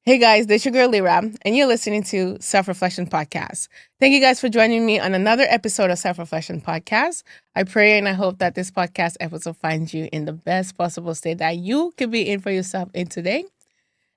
Hey guys, this is your girl Lira, and you're listening to Self Reflection Podcast. Thank you guys for joining me on another episode of Self Reflection Podcast. I pray and I hope that this podcast episode finds you in the best possible state that you can be in for yourself in today.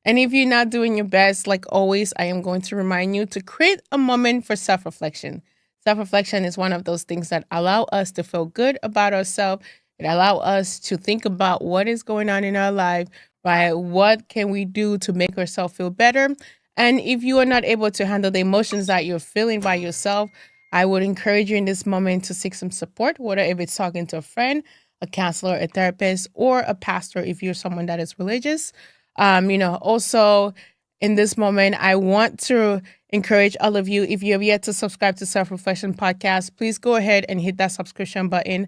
And if you're not doing your best, like always, I am going to remind you to create a moment for self reflection. Self reflection is one of those things that allow us to feel good about ourselves. It allows us to think about what is going on in our life, right? What can we do to make ourselves feel better? And if you are not able to handle the emotions that you're feeling by yourself, I would encourage you in this moment to seek some support, whether if it's talking to a friend, a counselor, a therapist, or a pastor if you're someone that is religious. Also in this moment, I want to encourage all of you, if you have yet to subscribe to Self Reflection Podcast, please go ahead and hit that subscription button.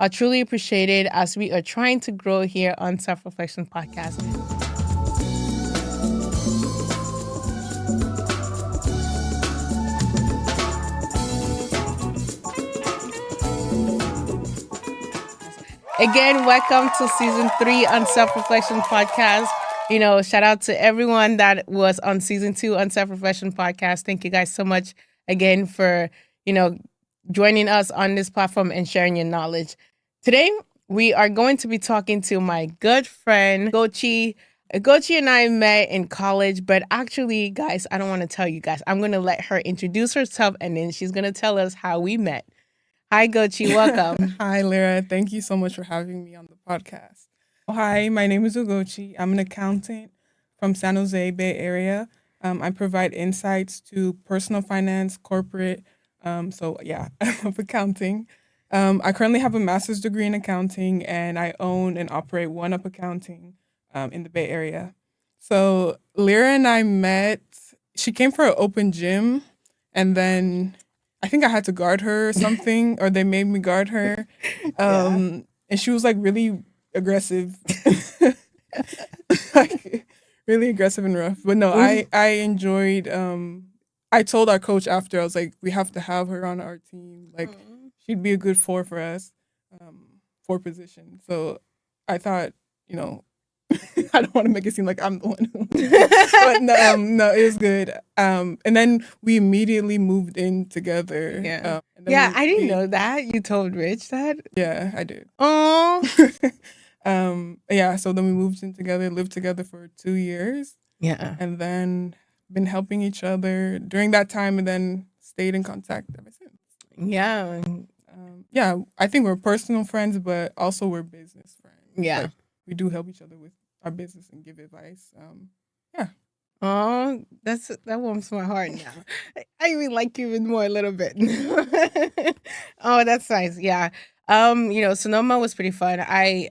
I truly appreciate it as we are trying to grow here on Self Reflection Podcast. Again, welcome to season 3 on Self Reflection Podcast. Shout out to everyone that was on season 2 on Self Reflection Podcast. Thank you guys so much again for, joining us on this platform and sharing your knowledge. Today, we are going to be talking to my good friend, Ugochi. Ugochi and I met in college, but actually, guys, I don't want to tell you guys. I'm going to let her introduce herself, and then she's going to tell us how we met. Hi, Ugochi. Welcome. Hi, Lira. Thank you so much for having me on the podcast. Hi, my name is Ugochi. I'm an accountant from San Jose Bay Area. I provide insights to personal finance, corporate. I love accounting. I currently have a master's degree in accounting, and I own and operate One Up Accounting in the Bay Area. So Lira and I met. She came for an open gym, and then I think I had to guard her or something, or they made me guard her. And she was like really aggressive, like really aggressive and rough. But no, I enjoyed. I told our coach after, I was like, we have to have her on our team. Like, she'd be a good 4 for us, 4 position. So I thought, I don't want to make it seem like I'm the one who, but no, it was good. And then we immediately moved in together. Yeah. I didn't know that. You told Rich that? Yeah, I did. Oh. So then we moved in together, lived together for 2 years. Yeah. And then been helping each other during that time, and then stayed in contact ever since. Yeah. I think we're personal friends, but also we're business friends. Yeah. Like, we do help each other with our business and give advice. Oh, that warms my heart now. I even like you even more a little bit. Oh, that's nice. Yeah. Sonoma was pretty fun. I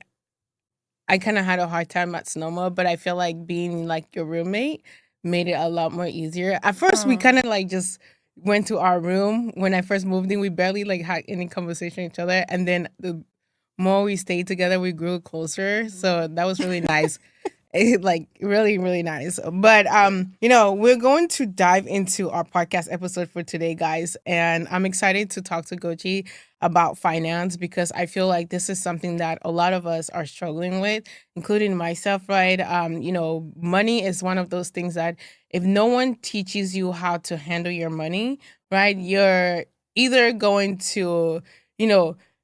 kind of had a hard time at Sonoma, but I feel like being like your roommate made it a lot more easier. At first, we kind of like just went to our room. When I first moved in, we barely like had any conversation with each other, and then the more we stayed together, we grew closer. So that was really nice. Like really, really nice. But we're going to dive into our podcast episode for today, guys. And I'm excited to talk to Ugochi about finance, because I feel like this is something that a lot of us are struggling with, including myself, right? Money is one of those things that if no one teaches you how to handle your money, right, you're either going to,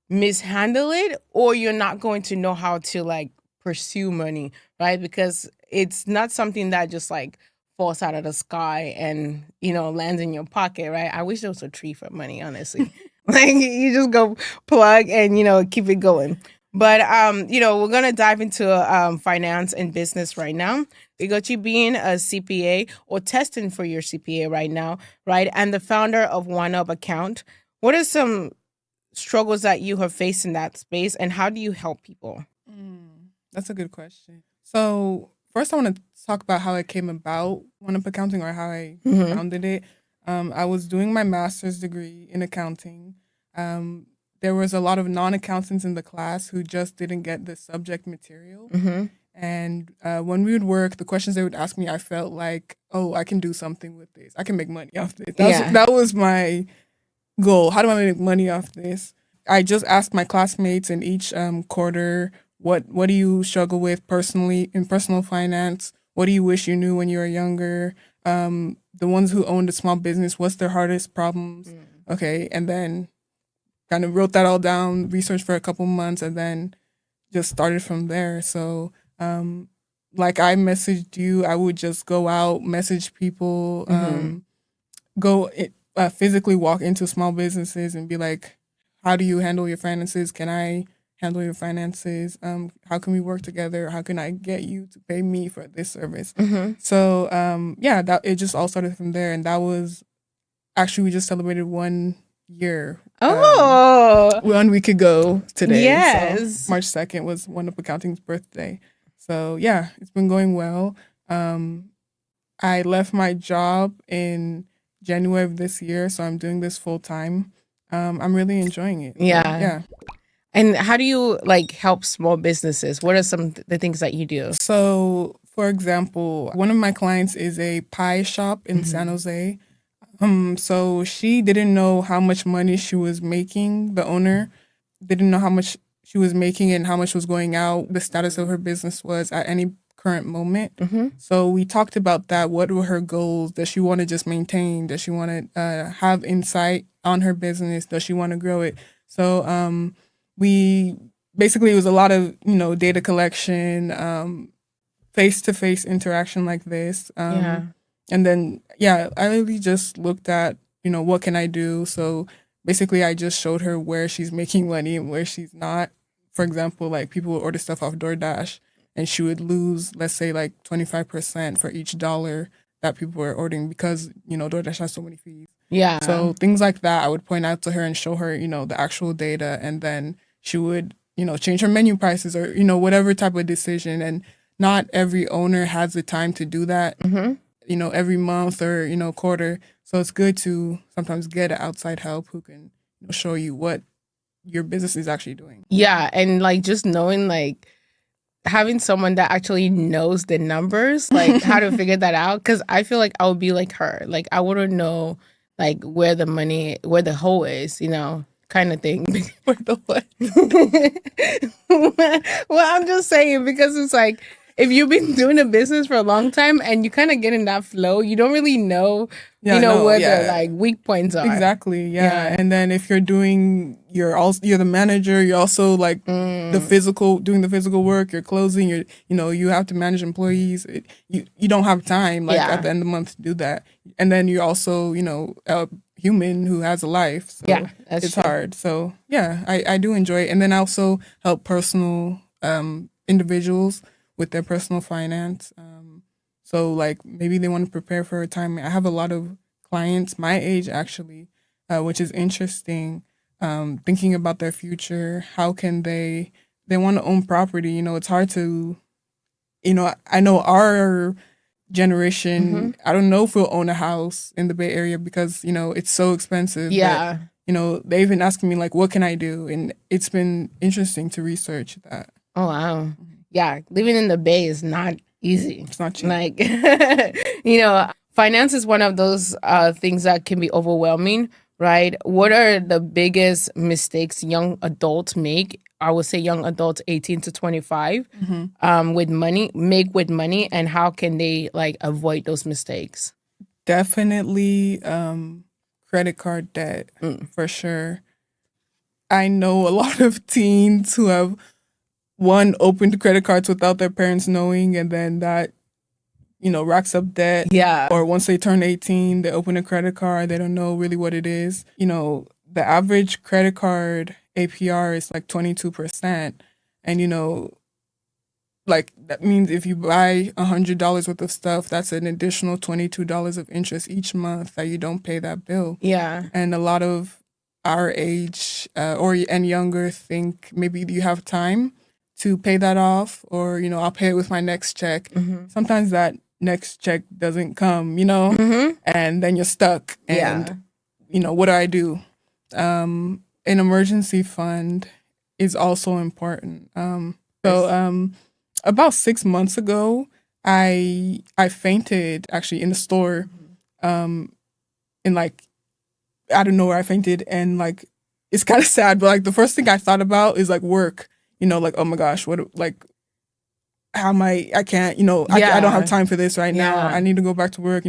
mishandle it, or you're not going to know how to like pursue money, right? Because it's not something that just like falls out of the sky and, lands in your pocket, right? I wish there was a tree for money, honestly. Like you just go plug and, keep it going. But, we're going to dive into finance and business right now. Ugochi being a CPA or testing for your CPA right now, right? And the founder of One Up Account. What are some struggles that you have faced in that space, and how do you help people? That's a good question. So first, I want to talk about how it came about, One Up Accounting, or how I founded it. I was doing my master's degree in accounting. There was a lot of non-accountants in the class who just didn't get the subject material. And when we would work, the questions they would ask me, I felt like, oh, I can do something with this. I can make money off this. That was my goal. How do I make money off this? I just asked my classmates in each quarter, what do you struggle with personally in personal finance? what do you wish you knew when you were younger? The ones who owned a small business, what's their hardest problems? Okay, and then kind of wrote that all down, researched for a couple months, and then just started from there. So, like I messaged you, I would just go out, message people, go physically walk into small businesses and be like, how do you handle your finances? Can I handle your finances? How can we work together? How can I get you to pay me for this service? So yeah, that it just all started from there, and that was actually we just celebrated 1 year. Oh, 1 week ago today. yes. So March 2nd was One Up Accounting's birthday. So yeah, it's been going well. I left my job in January of this year, so I'm doing this full time. I'm really enjoying it. So, Yeah. yeah. And how do you like help small businesses? What are some the things that you do? So, for example, one of my clients is a pie shop in San Jose. So she didn't know how much money she was making. The owner didn't know how much she was making and how much was going out. The status of her business was at any current moment. So we talked about that. What were her goals? Does she want to just maintain? Does she want to have insight on her business? Does she want to grow it? So we basically it was a lot of data collection, face-to-face interaction like this. Yeah. And then, yeah, I really just looked at, what can I do? So basically, I just showed her where she's making money and where she's not. For example, like people would order stuff off DoorDash and she would lose, let's say, like 25% for each dollar that people were ordering because, DoorDash has so many fees. Yeah. So things like that, I would point out to her and show her, the actual data. And then she would, change her menu prices or, whatever type of decision. And not every owner has the time to do that. Every month or, quarter. So it's good to sometimes get outside help who can show you what your business is actually doing. Yeah. And like just knowing like having someone that actually knows the numbers, like how to figure that out. Cause I feel like I would be like her. Like I wouldn't know like where the hole is, kind of thing. Where the what? Well, I'm just saying because it's like if you've been doing a business for a long time and you kind of get in that flow, you don't really know, where the like weak points are. Exactly. Yeah. And then if you're you're the manager, you're also like doing the physical work, you're closing, you have to manage employees. You don't have time at the end of the month to do that. And then you're also, a human who has a life. So yeah, that's it's true. hard. So yeah, I do enjoy it. And then I also help personal individuals with their personal finance. So like maybe they want to prepare for retirement. I have a lot of clients my age actually, which is interesting, thinking about their future. How can they want to own property. It's hard to, I know our generation, I don't know if we'll own a house in the Bay Area because, it's so expensive. Yeah. But, they've been asking me like, what can I do? And it's been interesting to research that. Oh, wow. Yeah. Living in the Bay is not easy. It's not cheap. Like, finance is one of those things that can be overwhelming, right? What are the biggest mistakes young adults make? I would say young adults 18 to 25 with money, and how can they like avoid those mistakes? Definitely credit card debt for sure. I know a lot of teens who have opened credit cards without their parents knowing, and then that racks up debt. Yeah. Or once they turn 18, they open a credit card, they don't know really what it is. The average credit card APR is like 22%. And like that means if you buy $100 worth of stuff, that's an additional $22 of interest each month that you don't pay that bill. Yeah. And a lot of our age and younger think maybe you have time to pay that off, or I'll pay it with my next check. Sometimes that next check doesn't come, and then you're stuck. And what do? An emergency fund is also important. About 6 months ago, I fainted actually in the store, and like I don't know where I fainted, and like it's kind of sad, but like the first thing I thought about is like work. Like, oh my gosh, what, like, I can't, I don't have Yeah. time for this right now. Yeah. I need to go back to work.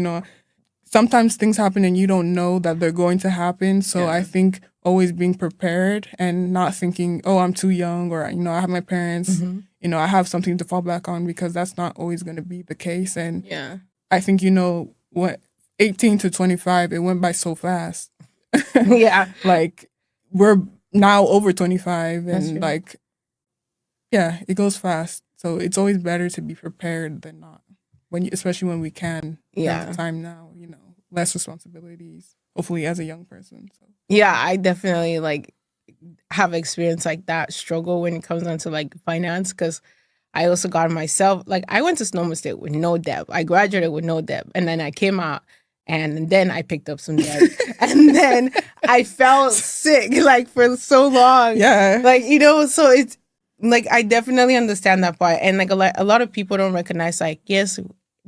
Sometimes things happen and you don't know that they're going to happen. So I Yeah. think always being prepared and not thinking, oh, I'm too young, or, I have my parents, Hmm. I have something to fall back on, because that's not always going to be the case. And Yeah. I think, what, 18 to 25, it went by so fast. Yeah. Like, we're now over 25, That's and true. like, yeah, it goes fast. So it's always better to be prepared than not, especially when we can. We have the Yeah. time now, less responsibilities, hopefully as a young person. So Yeah, I definitely like have experience like that struggle when it comes down to like finance, because I also got myself like I went to Sonoma State with no debt. I graduated with no debt, and then I came out, and then I picked up some debt, and then I felt sick like for so long. yeah. Like so it's like I definitely understand that part, and like a lot of people don't recognize like yes,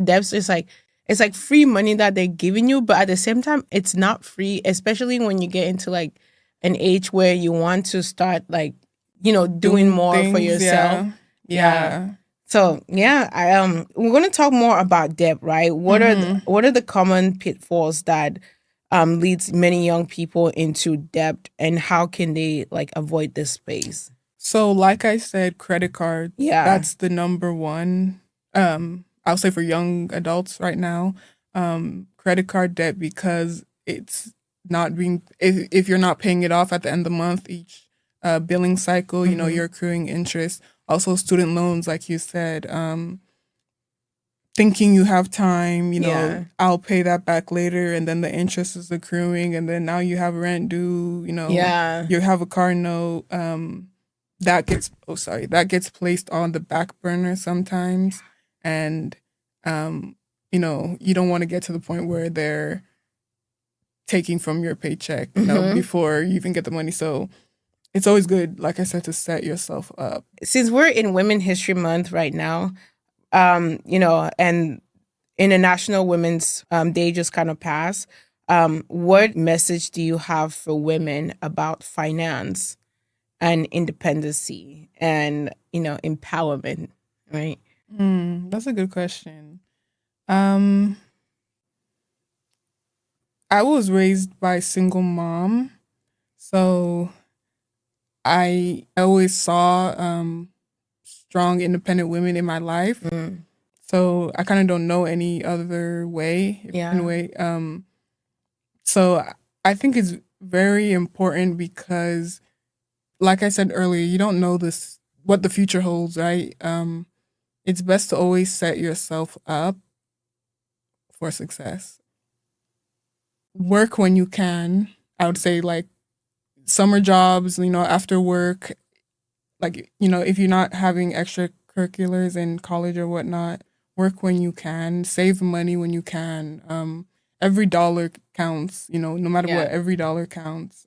debts is like it's like free money that they're giving you, but at the same time, it's not free, especially when you get into like an age where you want to start like doing Doing more for things, yourself. yeah. Yeah. Yeah. So yeah, I we're gonna talk more about debt, right? Mm-hmm. What are the common pitfalls that leads many young people into debt, and how can they like avoid this space? So like I said, credit cards, Yeah. that's the number one. I'll say for young adults right now, credit card debt, because it's not being, if you're not paying it off at the end of the month, each billing cycle, Hmm. you're accruing interest. Also student loans, like you said, thinking you have time, Yeah. I'll pay that back later, and then the interest is accruing, and then now you have rent due, Yeah. you have a car note, that gets placed on the back burner sometimes. And you don't want to get to the point where they're taking from your paycheck, Hmm. before you even get the money. So it's always good, like I said, to set yourself up. Since we're in Women History Month right now, and International Women's Day just kind of passed. What message do you have for women about finance and independency and empowerment? Right? That's a good question. um I was raised by a single mom, so I always saw strong, independent women in my life. Mm, So I kind of don't know any other way, in a yeah. way. So I think it's very important because, like I said earlier, you don't know this what the future holds, right? It's best to always set yourself up for success. Work when you can. I would say, like, summer jobs, after work, like, if you're not having extracurriculars in college or whatnot, work when you can, save money when you can. Every dollar counts, no matter what, Yeah. every dollar counts.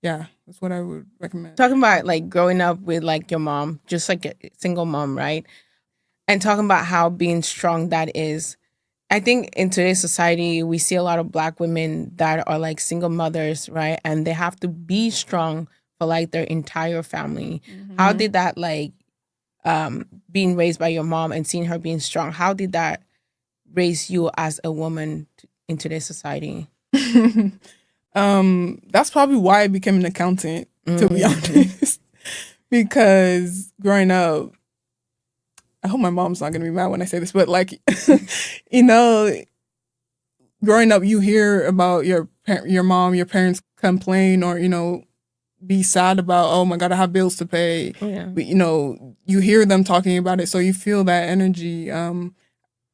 Yeah, that's what I would recommend. Talking about like growing up with like your mom, just like a single mom, right? And talking about how being strong that is. I think in today's society, we see a lot of Black women that are like single mothers, right? And they have to be strong for like their entire family. How Mm-hmm. did that like being raised by your mom and seeing her being strong? How did that raise you as a woman in today's society? That's probably why I became an accountant, to be Mm. honest. Because growing up, I hope my mom's not gonna be mad when I say this, but like, you know, growing up, you hear about your mom, your parents complain, or be sad about, oh my god, I have bills to pay. Yeah. But you hear them talking about it, so you feel that energy.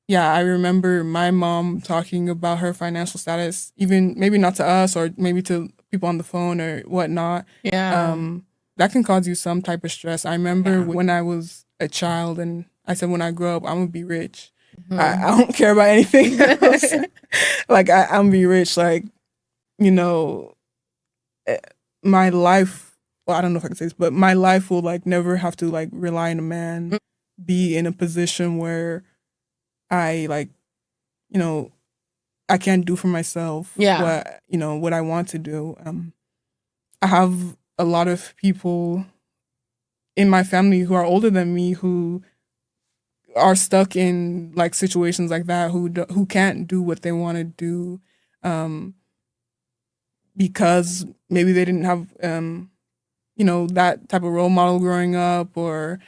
Yeah, I remember my mom talking about her financial status, even maybe not to us or maybe to people on the phone or whatnot. Yeah. Um, that can cause you some type of stress. I remember Yeah. when I was a child and I said, when I grow up, I'm gonna be rich. Mhm. I don't care about anything else. Like, I'm gonna be rich. Like, you know, eh, my life, well, I don't know if I can say this, but my life will like never have to like rely on a man, be in a position where I like, you know, I can't do for myself Yeah. what I want to do. I have a lot of people in my family who are older than me who are stuck in like situations like that, who can't do what they want to do, because maybe they didn't have that type of role model growing up, or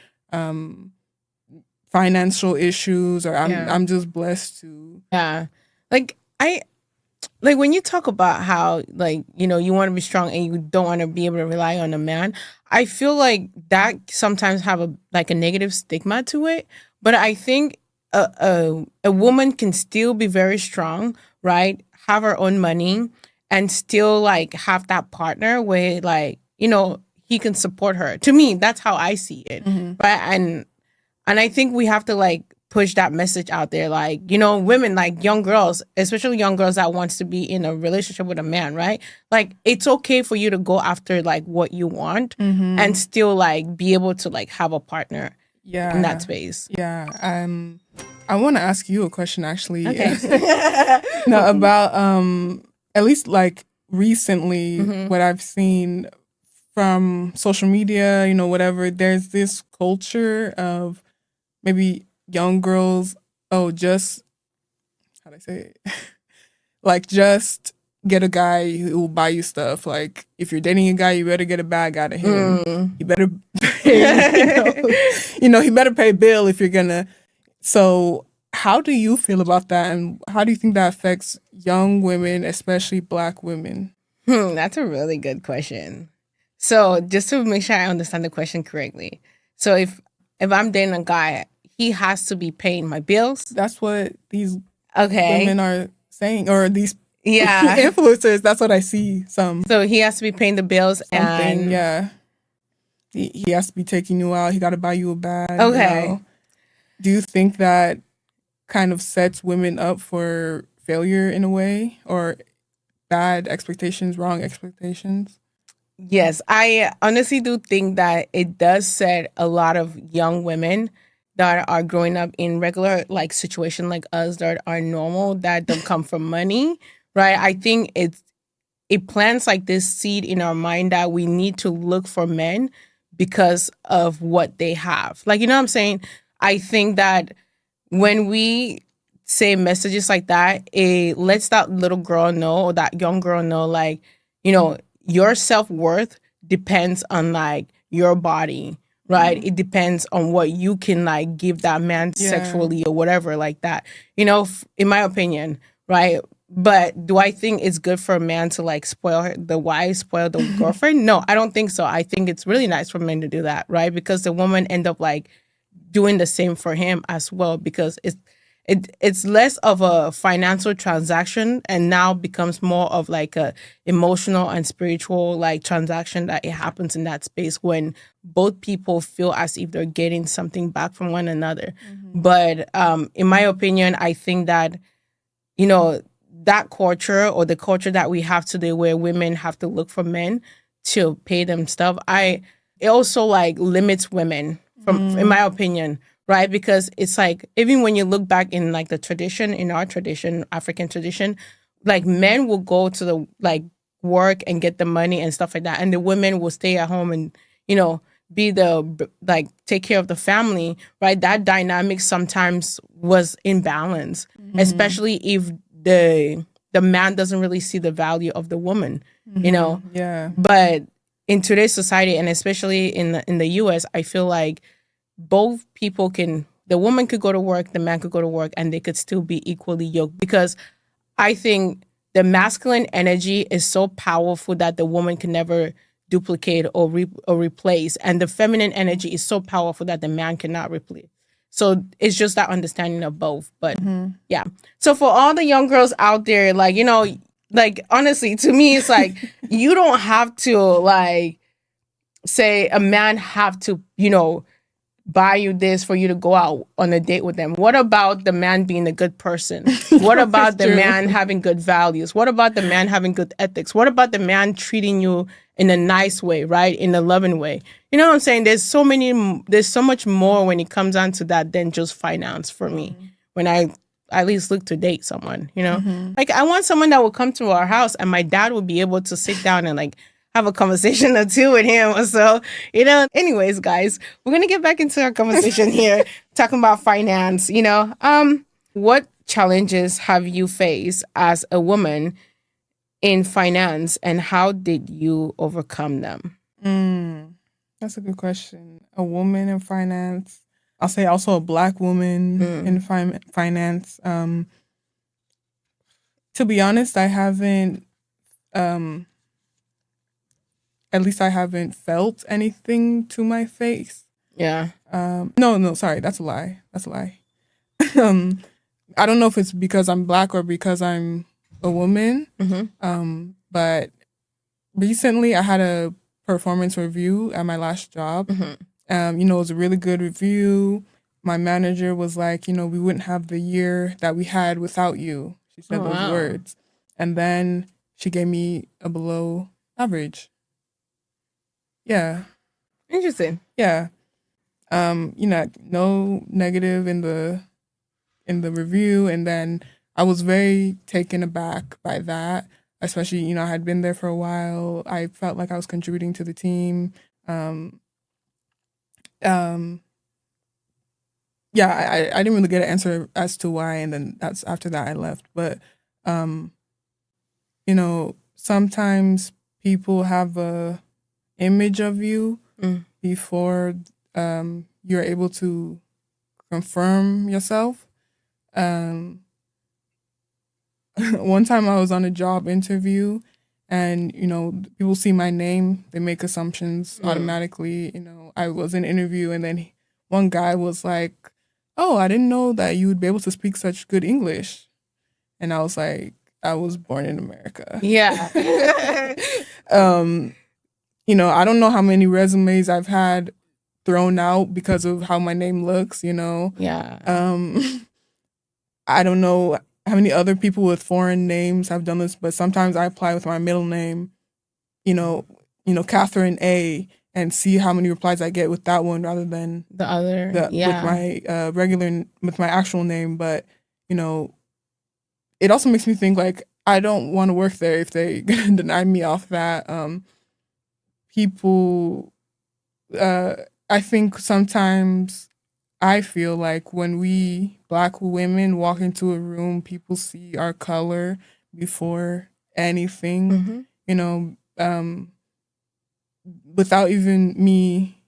financial issues, or Yeah. I'm just blessed to. Yeah. Like when you talk about how, like, you want to be strong and you don't want to be able to rely on a man, I feel like that sometimes have a negative stigma to it. But I think a woman can still be very strong, right? Have her own money and still like have that partner where, like, he can support her. To me, that's how I see it. Mhm. Right. And I think we have to like push that message out there, like, women, like young girls, especially young girls that wants to be in a relationship with a man, right? Like, it's okay for you to go after like what you want and still like be able to like have a partner in that space. Yeah. I want to ask you a question, actually. Okay. No, about at least like recently, what I've seen from social media, whatever, there's this culture of maybe young girls, just, how do I say it? Like, just get a guy who will buy you stuff. Like, if you're dating a guy, you better get a bag out of him. You better pay, he better pay a bill if you're gonna. So, how do you feel about that, and how do you think that affects young women, especially Black women? That's a really good question. So, just to make sure I understand the question correctly, so if I'm dating a guy, he has to be paying my bills. That's what these Okay. women are saying, or these Yeah. influencers. That's what I see. So he has to be paying the bills and yeah. He has to be taking you out. He got to buy you a bag. Okay. Do you think that kind of sets women up for failure in a way, or bad expectations, wrong expectations? Yes, I honestly do think that it does set a lot of young women that are growing up in regular like situation like us, that are normal, that don't come from money, right? I think it plants like this seed in our mind that we need to look for men because of what they have. Like, you know what I'm saying? I think that when we say messages like that, it lets that little girl know, or that young girl know, like, your self-worth depends on like your body, right? It depends on what you can like give that man sexually or whatever like that, in my opinion, right? But do I think it's good for a man to like spoil the wife, spoil the girlfriend? No, I don't think so. I think it's really nice for men to do that, right? Because the woman end up like doing the same for him as well, because it's less of a financial transaction and now becomes more of like a emotional and spiritual like transaction, that it happens in that space when both people feel as if they're getting something back from one another. But in my opinion, I think that that culture, or the culture that we have today where women have to look for men to pay them stuff, it also like limits women from, in my opinion, right? Because it's like, even when you look back in like the tradition, in our tradition, African tradition, like men will go to the like work and get the money and stuff like that, and the women will stay at home and be the like take care of the family, right? That dynamic sometimes was imbalance, especially if the man doesn't really see the value of the woman, Yeah. But in today's society, and especially in the US, I feel like both people the woman could go to work, the man could go to work, and they could still be equally yoked, because I think the masculine energy is so powerful that the woman can never duplicate or replace, and the feminine energy is so powerful that the man cannot replace. So it's just that understanding of both. But yeah. So for all the young girls out there, like, like, honestly, to me, it's like, you don't have to like say a man have to, buy you this for you to go out on a date with them. What about the man being a good person? What about the man having good values? What about the man having good ethics? What about the man treating you in a nice way, right? In a loving way. You know what I'm saying? There's so much more when it comes down to that than just finance for me. When I at least look to date someone, Like, I want someone that will come to our house and my dad will be able to sit down and like have a conversation or two with him or so. Anyways, guys, we're gonna get back into our conversation here, talking about finance. What challenges have you faced as a woman in finance, and how did you overcome them? That's a good question. A woman in finance. I'll say also a Black woman in finance. To be honest, I haven't. At least I haven't felt anything to my face. Yeah. No, sorry, that's a lie. That's a lie. I don't know if it's because I'm Black or because I'm a woman. But recently I had a performance review at my last job. It was a really good review. My manager was like, we wouldn't have the year that we had without you. She said those words. And then she gave me a below average. Yeah. Interesting. Yeah. No negative in the review, and then I was very taken aback by that, especially, I had been there for a while. I felt like I was contributing to the team. Yeah, I didn't really get an answer as to why, and then that's after that I left. But sometimes people have a image of you before you're able to confirm yourself. One time I was on a job interview, and people see my name, they make assumptions automatically. I was in an interview, and then one guy was like, "Oh, I didn't know that you would be able to speak such good English," and I was like, "I was born in America." Yeah. I don't know how many resumes I've had thrown out because of how my name looks. Yeah. I don't know how many other people with foreign names have done this, but sometimes I apply with my middle name, Catherine A, and see how many replies I get with that one rather than the other. With my with my actual name. But it also makes me think, like, I don't want to work there if they deny me off that. People, I think sometimes I feel like when we Black women walk into a room, people see our color before anything, without even me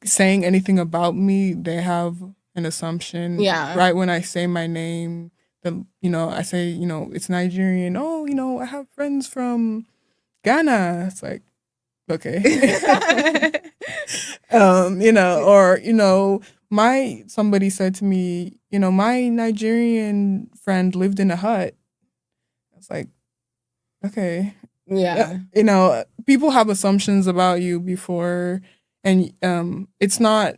saying anything about me. They have an assumption. Yeah. Right when I say my name, I say, it's Nigerian. Oh, I have friends from Ghana. It's like, okay. Somebody said to me, my Nigerian friend lived in a hut. I was like, okay. Yeah. People have assumptions about you before, and it's not,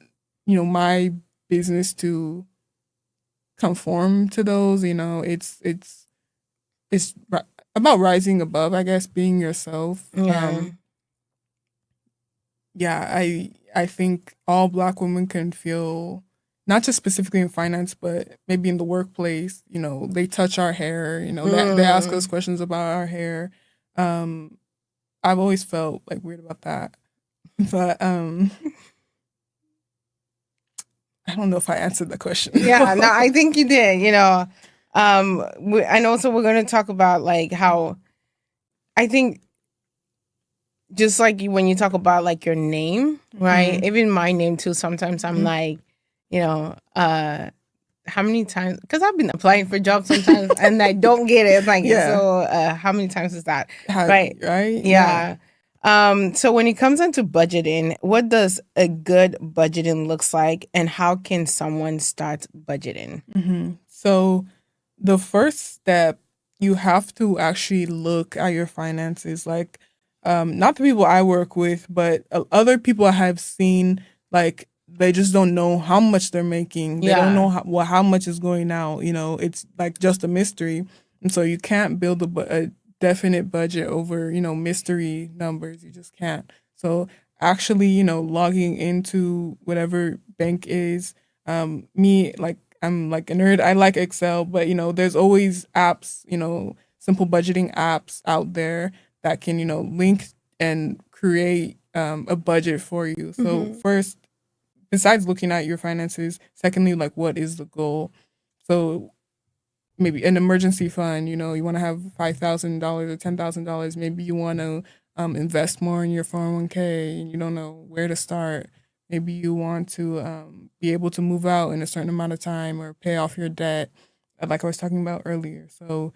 my business to conform to those. It's about rising above, I guess, being yourself. I think all Black women can feel, not just specifically in finance, but maybe in the workplace, they touch our hair, they ask us questions about our hair. I've always felt like weird about that. But I don't know if I answered the question. Yeah, no, I think you did, and also we're going to talk about, like, how I think, just like when you talk about, like, your name, right? Even my name too, sometimes I'm like, how many times, because I've been applying for jobs sometimes and I don't get it. It's like, so how many times is that? Right. Yeah. So when it comes into budgeting, what does a good budgeting looks like, and how can someone start budgeting? So the first step, you have to actually look at your finances. Like, not the people I work with, but other people I have seen, like, they just don't know how much they're making. They don't know how much is going out. It's like just a mystery. And so you can't build a definite budget over, mystery numbers. You just can't. So actually, logging into whatever bank is, me, like, I'm like a nerd. I like Excel, but there's always apps, simple budgeting apps out there that can, link and create a budget for you. So first, besides looking at your finances, secondly, like what is the goal? So maybe an emergency fund, you want to have $5,000 or $10,000. Maybe you want to invest more in your 401k and you don't know where to start. Maybe you want to be able to move out in a certain amount of time or pay off your debt, like I was talking about earlier. So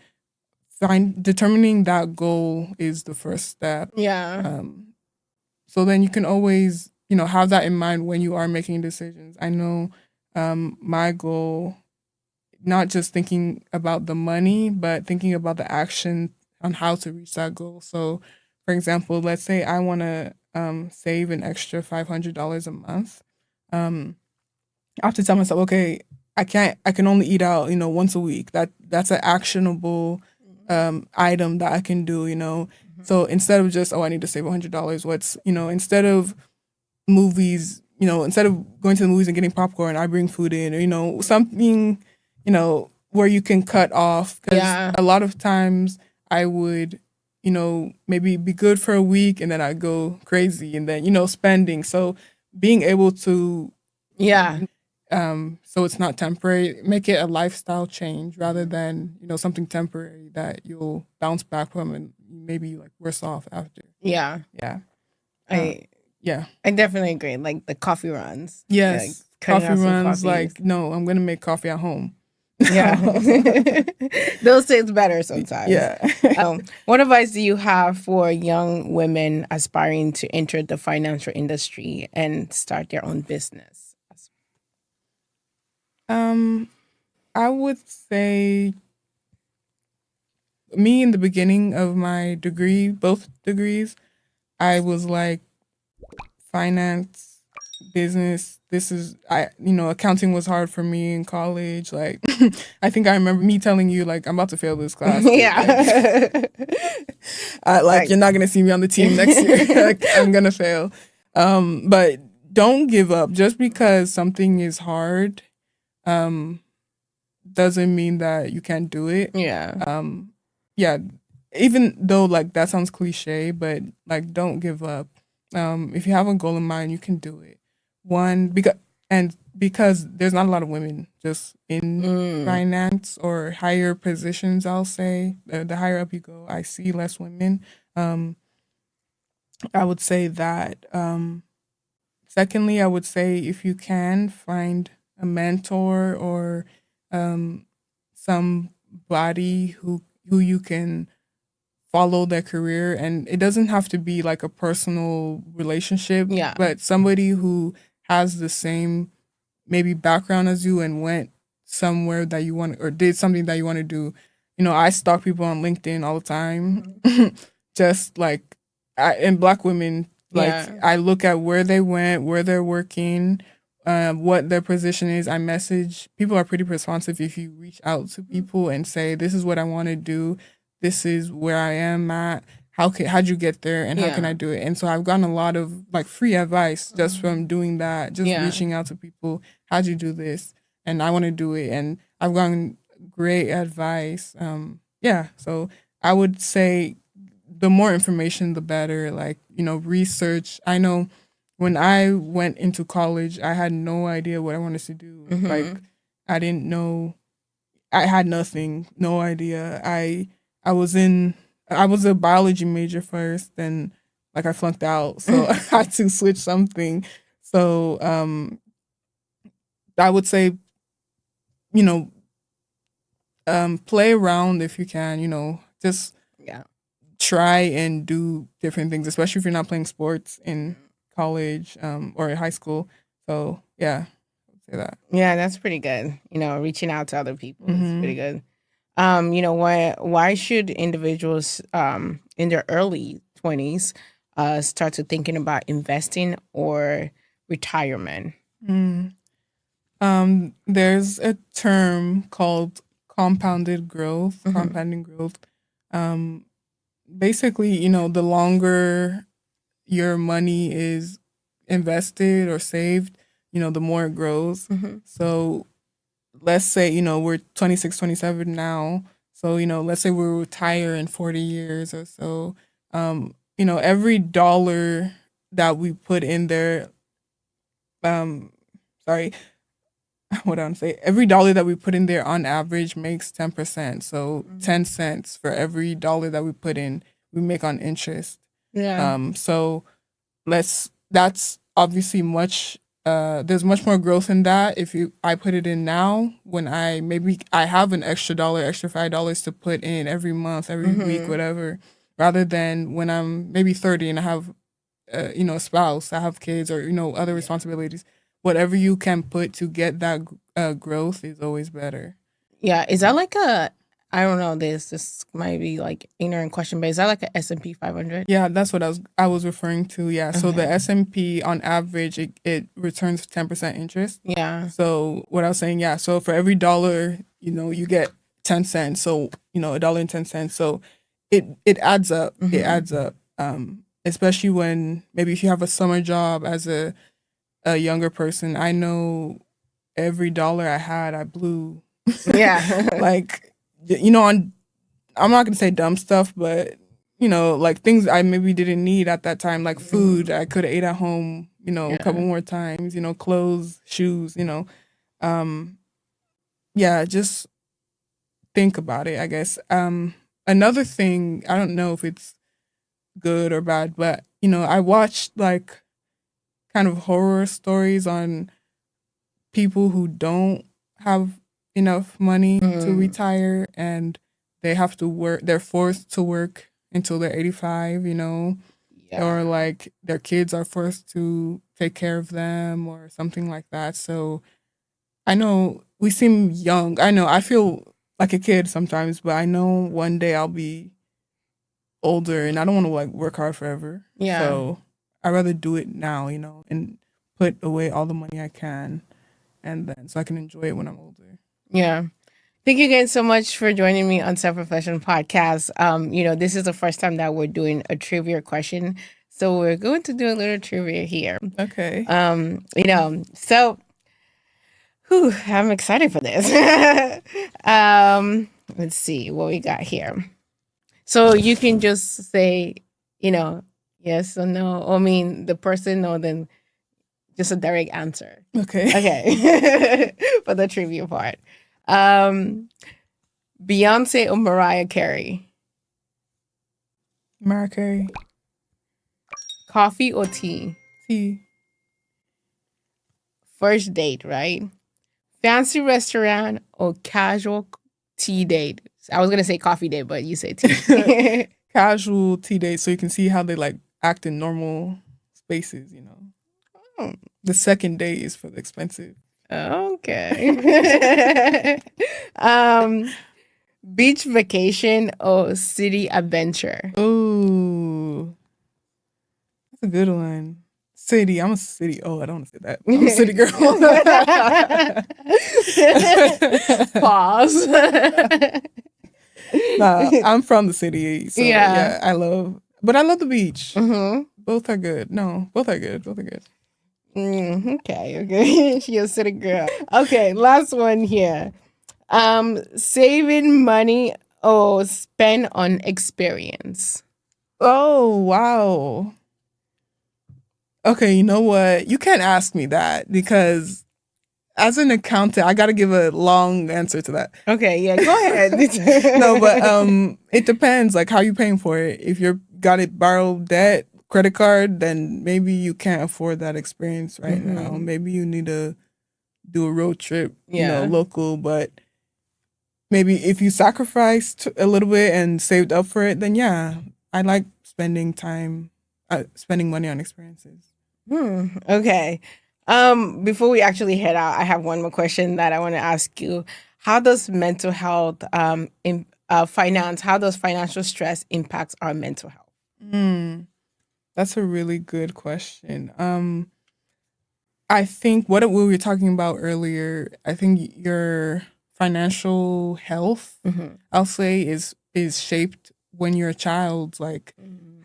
determining that goal is the first step. Yeah. So then you can always, have that in mind when you are making decisions. I know my goal, not just thinking about the money, but thinking about the action on how to reach that goal. So, for example, let's say I want to save an extra $500 a month. I have to tell myself, okay, I can only eat out, once a week. That's an actionable item that I can do. So instead of just, I need to save $100, instead of movies, instead of going to the movies and getting popcorn, I bring food in, or, something, where you can cut off. Because a lot of times I would, maybe be good for a week and then I go crazy and then, spending. So being able to, so it's not temporary, make it a lifestyle change rather than, something temporary that you'll bounce back from and maybe like worse off after. Yeah. Yeah. I definitely agree. Like the coffee runs. Yes. Like coffee runs, like, no, I'm going to make coffee at home. Yeah. Those taste better sometimes. Yeah. What advice do you have for young women aspiring to enter the financial industry and start their own business? I would say me in the beginning of my degree, both degrees, I was like, finance, business, accounting was hard for me in college. Like, I think I remember me telling you, like, I'm about to fail this class. Like, you're not going to see me on the team next year. Like, I'm going to fail. But don't give up. Just because something is hard doesn't mean that you can't do it. Yeah. Even though, like, that sounds cliche, but, like, don't give up. If you have a goal in mind, you can do it. Because there's not a lot of women just in finance or higher positions, I'll say. The higher up you go, I see less women. I would say that. Secondly, I would say if you can find a mentor or somebody who you can follow their career, and it doesn't have to be like a personal relationship, but somebody who has the same maybe background as you and went somewhere that you want or did something that you want to do. I stalk people on LinkedIn all the time. Just like and Black women, like I look at where they went, where they're working, what their position is. I message people. Are pretty responsive if you reach out to people and say, this is what I want to do, this is where I am at, how'd you get there, and how can I do it? And so I've gotten a lot of like free advice just from doing that, just reaching out to people. How'd you do this? And I want to do it, and I've gotten great advice. So I would say the more information, the better. Like, research. I know when I went into college, I had no idea what I wanted to do. Like, I didn't know. I had nothing, no idea. I was a biology major first, and like I flunked out, so I had to switch something. So I would say, play around if you can, just try and do different things, especially if you're not playing sports in college or in high school. So yeah, I would say that. Yeah, that's pretty good. Reaching out to other people is pretty good. Why should individuals in their early 20s start to thinking about investing or retirement? There's a term called compounding growth. Basically, the longer your money is invested or saved, the more it grows. So let's say, we're 26, 27 now. So, let's say we retire in 40 years or so. Every dollar that we put in there, um, sorry, what do I want to say? Every dollar that we put in there on average makes 10%. So 10 cents for every dollar that we put in, we make on interest. Yeah. So that's obviously there's much more growth in that if I put it in now when I have an extra dollar, extra $5 to put in every month, every week, whatever, rather than when I'm maybe 30 and I have a spouse, I have kids or other responsibilities. Whatever you can put to get that growth is always better. Yeah. Is that like I don't know this might be like ignorant question, but is that like a S&P 500? Yeah, that's what I was referring to. Yeah. So the Okay. S&P on average it returns 10% interest. Yeah. So what I was saying, yeah. So for every dollar, you get 10 cents. So, $1.10. So it adds up. It adds up. Especially when maybe if you have a summer job as a younger person, I know every dollar I had, I blew. Yeah. Like, on I'm not gonna say dumb stuff, but like things I maybe didn't need at that time, like food I could have ate at home, a couple Yeah. more times, clothes, shoes, yeah, just think about it, I guess. Another thing, I don't know if it's good or bad, but I watched like kind of horror stories on people who don't have enough money to retire and they have to work, they're forced to work until they're 85, Yeah. or like their kids are forced to take care of them or something like that. So I know we seem young. I know I feel like a kid sometimes, but I know one day I'll be older and I don't want to like work hard forever. Yeah. So I'd rather do it now, and put away all the money I can and then so I can enjoy it when I'm older. Yeah. Thank you again so much for joining me on Self Reflection Podcast. This is the first time that we're doing a trivia question. So we're going to do a little trivia here. Okay. So I'm excited for this. Let's see what we got here. So you can just say, yes or no. I mean, the person, or then just a direct answer. Okay. Okay. For the trivia part. Beyonce or Mariah Carey? Mariah Carey. Coffee or tea? Tea. First date, right? Fancy restaurant or casual tea date? I was gonna say coffee date, but you say tea. Casual tea date so you can see how they like act in normal spaces, Hmm. The second day is for the expensive. Okay. Beach vacation or city adventure? Oh, that's a good one. City. I'm a city. Oh, I don't want to say that. I'm a city girl. Pause. Nah, I'm from the city, so Yeah. but I love the beach. Mm-hmm. Both are good. No, both are good. Both are good. Okay. She a city girl. Okay, last one here. Saving money or spend on experience? Oh, wow. Okay, you know what? You can't ask me that because as an accountant, I got to give a long answer to that. Okay, yeah, go ahead. No, but it depends like how you paying for it. If you're got it borrowed debt, credit card, then maybe you can't afford that experience right now. Maybe you need to do a road trip, Yeah. local, but maybe if you sacrificed a little bit and saved up for it, then yeah, I like spending money on experiences. Okay. Before we actually head out, I have one more question that I want to ask you. How does mental health how does financial stress impact our mental health? That's a really good question. I think what we were talking about earlier, I think your financial health, I'll say, is shaped when you're a child. Like,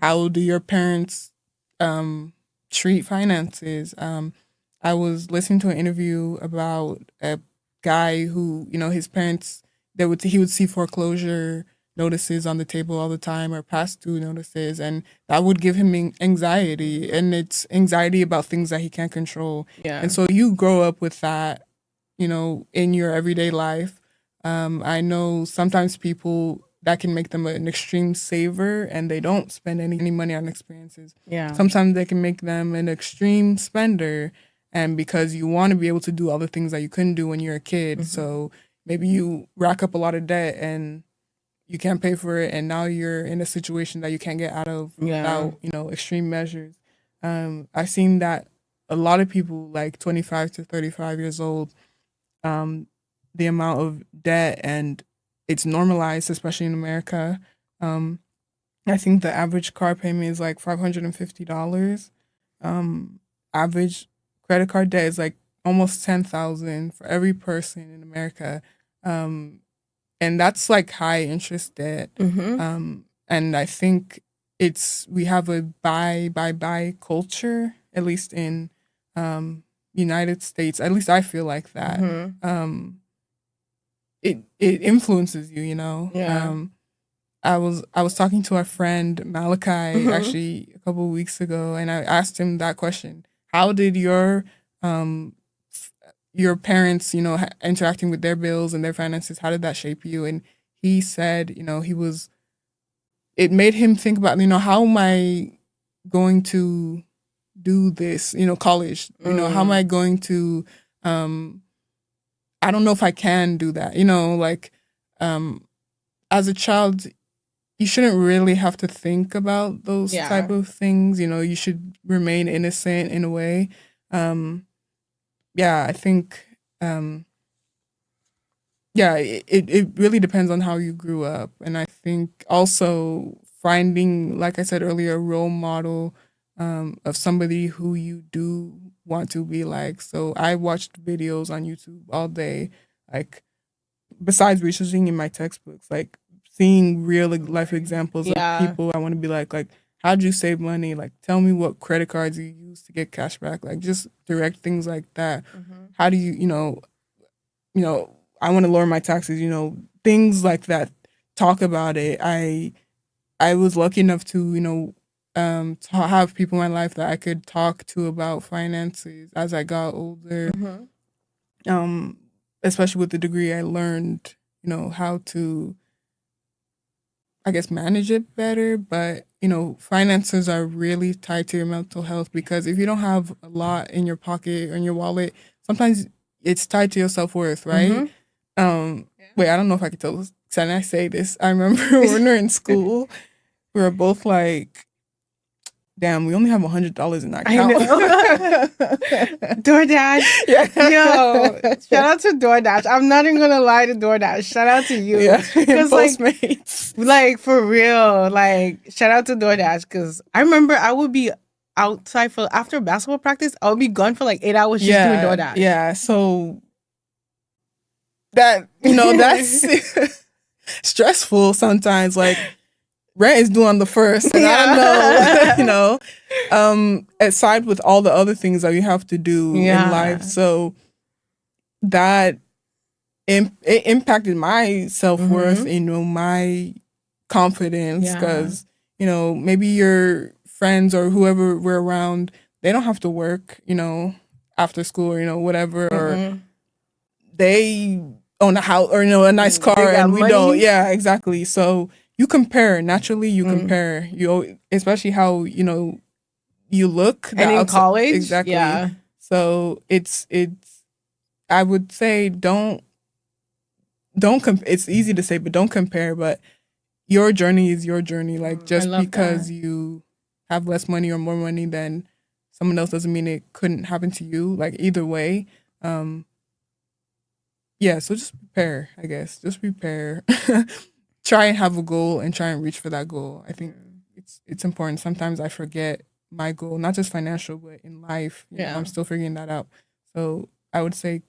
how do your parents treat finances? I was listening to an interview about a guy who, his parents he would see foreclosure notices on the table all the time or past due notices, and that would give him anxiety, and it's anxiety about things that he can't control. Yeah. And so you grow up with that, in your everyday life. I know sometimes people that can make them an extreme saver and they don't spend any money on experiences. Yeah. Sometimes they can make them an extreme spender, and because you want to be able to do all the things that you couldn't do when you're a kid. So maybe you rack up a lot of debt and you can't pay for it, and now you're in a situation that you can't get out of without, extreme measures. I've seen that a lot of people like 25 to 35 years old, the amount of debt, and it's normalized, especially in America. I think the average car payment is like $550. Average credit card debt is like almost 10,000 for every person in America. And that's like high interest debt. And I think we have a buy culture, at least in United States. At least I feel like that. It influences you, Yeah. I was talking to our friend Malachi actually a couple of weeks ago, and I asked him that question: how did your parents, interacting with their bills and their finances, how did that shape you? And he said, it made him think about, how am I going to do this, college, how am I going to, I don't know if I can do that, like, as a child, you shouldn't really have to think about those type of things. You should remain innocent in a way. I think, it really depends on how you grew up. And I think also finding, like I said earlier, a role model of somebody who you do want to be like. So I watched videos on YouTube all day, like, besides researching in my textbooks, like seeing real life examples of people I want to be like, how'd you save money? Like, tell me what credit cards you use to get cash back. Like, just direct things like that. How do you, I want to lower my taxes, things like that. Talk about it. I was lucky enough to, to have people in my life that I could talk to about finances as I got older. Especially with the degree, I learned, how to, I guess, manage it better. But, finances are really tied to your mental health, because if you don't have a lot in your pocket or in your wallet, sometimes it's tied to your self-worth, right? Wait, I don't know if I can I say this? I remember when we were in school, we were both like, damn, we only have $100 in our account. I know. DoorDash. Yeah. Yo, shout out to DoorDash. I'm not even gonna lie to DoorDash. Shout out to you. Yeah. Because Postmates. like for real, like shout out to DoorDash. Because I remember I would be outside for after basketball practice. I would be gone for like 8 hours just doing DoorDash. Yeah. So that, that's stressful sometimes. Like, rent is due on the 1st, and I know, aside with all the other things that you have to do in life. So that it impacted my self-worth, my confidence, because, maybe your friends or whoever we're around, they don't have to work, after school or, whatever, or they own a house or, a nice car and we don't. Yeah, exactly. So you compare, naturally you compare, especially how, you look. And in college. Exactly. Yeah. So it's, I would say it's easy to say, but don't compare. But your journey is your journey. Like, just because you have less money or more money than someone else doesn't mean it couldn't happen to you. Like, either way. So just prepare, I guess. Just prepare. Try and have a goal and try and reach for that goal. I think it's important. Sometimes I forget my goal, not just financial, but in life. You know, I'm still figuring that out. So I would say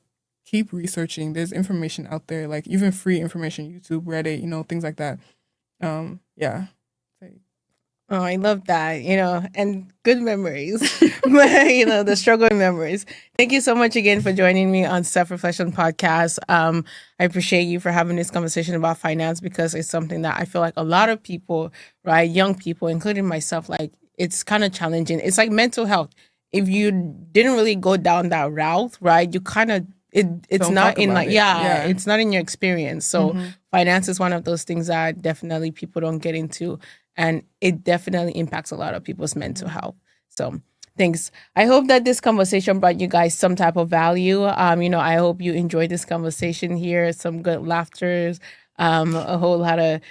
keep researching. There's information out there, like even free information, YouTube, Reddit, things like that. Yeah. Oh, I love that, and good memories, but the struggling memories. Thank you so much again for joining me on Self Reflection Podcast. I appreciate you for having this conversation about finance because it's something that I feel like a lot of people, right, young people, including myself, like it's kind of challenging. It's like mental health. If you didn't really go down that route, right, you kind of it's Don't not talk in about like it. yeah, Yeah. it's not in your experience. So Mm-hmm. finance is one of those things that definitely people don't get into, and it definitely impacts a lot of people's mental Mm-hmm. health. So thanks. I hope that this conversation brought you guys some type of value. I hope you enjoyed this conversation here, some good laughters, a whole lot of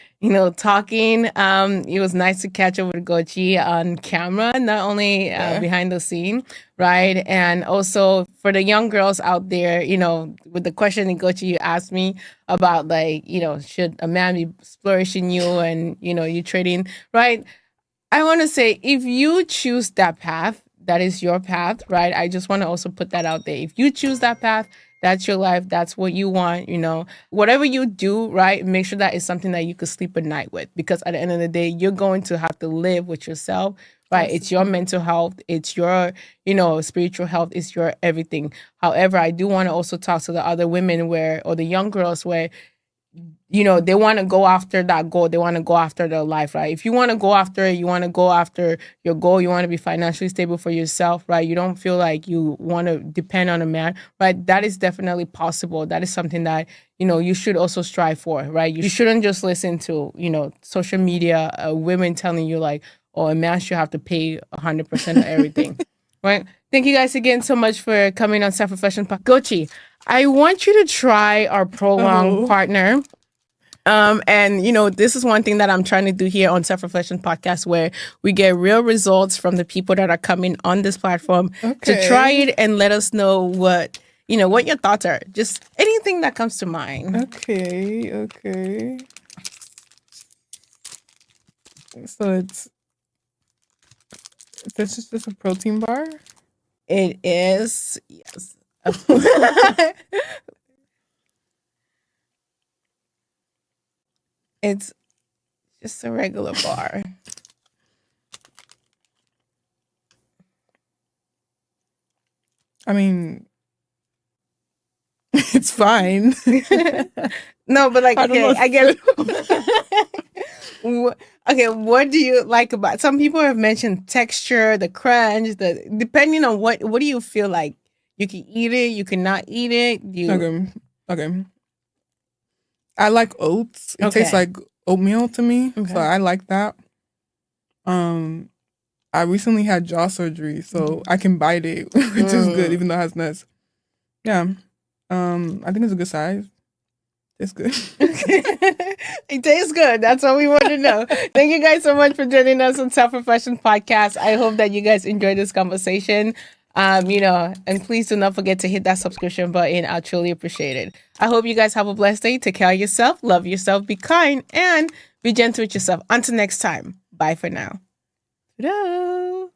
talking. It was nice to catch up with Gochi on camera, not only Yeah. behind the scene, right? And also for the young girls out there, with the question that Gochi you asked me about, like, should a man be flourishing you and you trading, right? I want to say, if you choose that path, that is your path, right? I just want to also put that out there. If you choose that path, that's your life. That's what you want. Whatever you do, right? Make sure that is something that you could sleep at night with, because at the end of the day, you're going to have to live with yourself, right? That's It's your mental health. It's your, spiritual health. It's your everything. However, I do want to also talk to the other women or the young girls where they want to go after that goal. They want to go after their life, right? If you want to go after it, you want to go after your goal. You want to be financially stable for yourself, right? You don't feel like you want to depend on a man, right? That is definitely possible. That is something that, you should also strive for, right? You shouldn't just listen to, social media, women telling you like, oh, a man should have to pay 100% of everything, right? Thank you guys again so much for coming on Self Reflection. Gochi, I want you to try our prolonged oh. partner. And this is one thing that I'm trying to do here on Self Reflection Podcast, where we get real results from the people that are coming on this platform to try Okay. it and let us know what your thoughts are. Just anything that comes to mind. Okay. So this is just a protein bar. It is, yes. It's just a regular bar. I mean, it's fine. No, but like, I don't okay, know. I guess. Okay, what do you like about? Some people have mentioned texture, the crunch, depending on what do you feel like? You can eat it, you cannot eat it. Okay. I like oats. It tastes Okay. like oatmeal to me, so Okay. I like that. Um, I recently had jaw surgery, so I can bite it, which is good, even though it has nuts. Yeah. I think it's a good size. It's good. It tastes good. That's what we want to know. Thank you guys so much for joining us on Self Reflection Podcast. I hope that you guys enjoyed this conversation. And please do not forget to hit that subscription button. I truly appreciate it. I hope you guys have a blessed day. Take care of yourself, love yourself, be kind, and be gentle with yourself. Until next time. Bye for now. Ta-da!